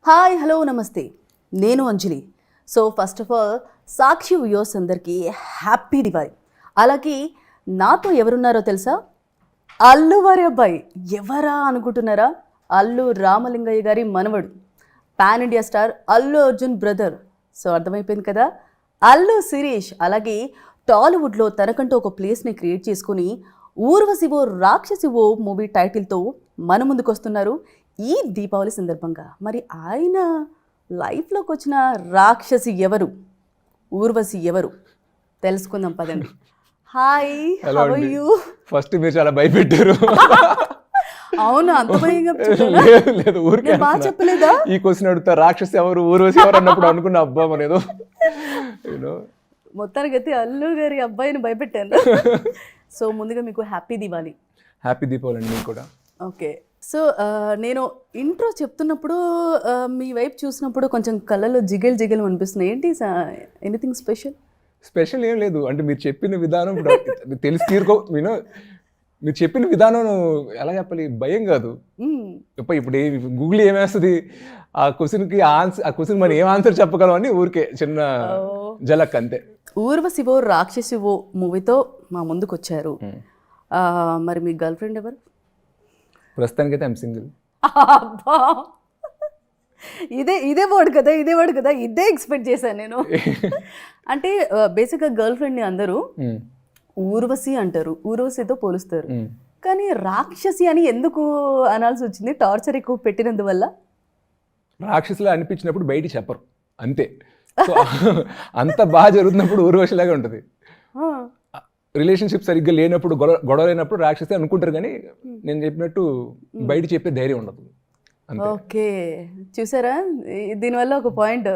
Hi hello నమస్తే నేను Anjali. So first of all Sakshi viewers అందరికీ హ్యాపీ దివాళీ. అలాగే నాతో ఎవరున్నారో తెలుసా? అల్లు వారి అబ్బాయి. ఎవరా అనుకుంటున్నారా? అల్లు రామలింగయ్య గారి మనవడు, pan India star Allu Arjun brother. So అర్థమైపోయింది కదా. అల్లు శిరీష్ అలాగే టాలీవుడ్లో తనకంటూ ఒక ప్లేస్ని క్రియేట్ చేసుకుని ఊర్వశివో రాక్షసివో మూవీ టైటిల్తో మన ముందుకు వస్తున్నారు ఈ దీపావళి సందర్భంగా. మరి ఆయన లైఫ్లోకి వచ్చిన రాక్షసి ఎవరు, ఊర్వశి ఎవరు తెలుసుకుందాం పదండి. Hi, how are you? First మీరు చాలా భయపెట్టారు. అవును, అంత భయంగా లేదు ఊరికే బాగా చెప్పలేదా? ఈ క్వశ్చన్ అడుగుతా రాక్షసి ఎవరు ఊర్వశి ఎవరు అన్నప్పుడు అనుకున్న అబ్బా మనేదో మొత్తానికి అయితే అల్లు గారి అబ్బాయిని భయపెట్టాను. సో ముందుగా మీకు హ్యాపీ దివాళీ. హ్యాపీ దీపావళి అండి మీకు కూడా. ఓకే, సో నేను ఇంట్రో చెప్తున్నప్పుడు మీ వైపు చూసినప్పుడు కొంచెం కళ్ళలో జిగేలు జిగేలు అనిపిస్తున్నాయి. ఏంటి ఎనీథింగ్ స్పెషల్? స్పెషల్ ఏం లేదు, అంటే మీరు చెప్పిన విధానం ఇప్పుడు తెలిసి మీరు చెప్పిన విధానం ఎలా చెప్పాలి, భయం కాదు. ఇప్పుడు గూగుల్ ఏమేస్తుంది ఆ క్వశ్చన్కి ఆ క్వశ్చన్ మనం ఏం ఆన్సర్ చెప్పగలం అని ఊరికే చిన్న జలక్ అంతే. ఊర్వశివో రాక్షసివో మూవీతో మా ముందుకు వచ్చారు. మరి మీ గర్ల్ ఫ్రెండ్ ఎవరు? ప్రస్తుతానికైతే ఐమ్ సింగిల్. ఇదే వర్డ్ కదా, ఇదే ఎక్స్పెక్ట్ చేశాను నేను. అంటే బేసిక్గా గర్ల్ ఫ్రెండ్ని అందరూ ఊర్వశి అంటారు, ఊర్వశితో పోలుస్తారు. కానీ రాక్షసి అని ఎందుకు అనాల్సి వచ్చింది? టార్చర్ ఎక్కువ పెట్టినందువల్ల? రాక్షసులా అనిపించినప్పుడు బయట చెప్పరు అంతే. సో అంత బాగా జరుగుతున్నప్పుడు ఊర్వశిలాగా ఉంటుంది. రిలేషన్షిప్ సరిగ్గా లేనప్పుడు గొడవ లేనప్పుడు రాక్షసి అనుకుంటారు, కానీ నేను చెప్పినట్టు బయట చెప్పే ధైర్యం ఉండదు. ఓకే, చూసారా, దీనివల్ల ఒక పాయింట్